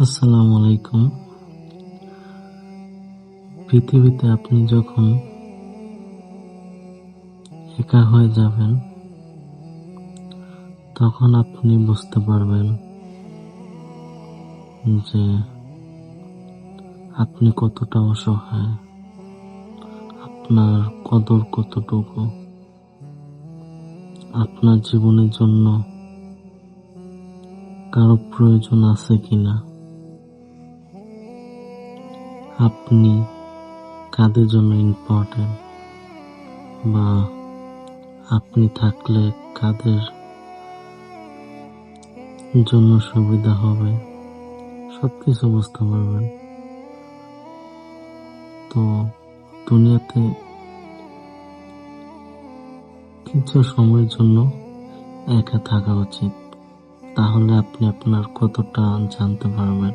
আসসালামু আলাইকুম। পৃথিবীতে আপনি যখন একা হয়ে যাবেন, তখন আপনি বুঝতে পারবেন যে আপনি কতটা অসহায়, আপনার কদর কতটুকু, আপনার জীবনের জন্য কারো প্রয়োজন আছে কিনা, আপনি কাদের জন্য ইম্পর্টেন্ট, বা আপনি থাকলে কাদের জন্য সুবিধা হবে, সবকিছু বুঝতে পারবেন। তো দুনিয়াতে কিছু সময়ের জন্য একা থাকা উচিত, তাহলে আপনি আপনার কতটা জানতে পারবেন।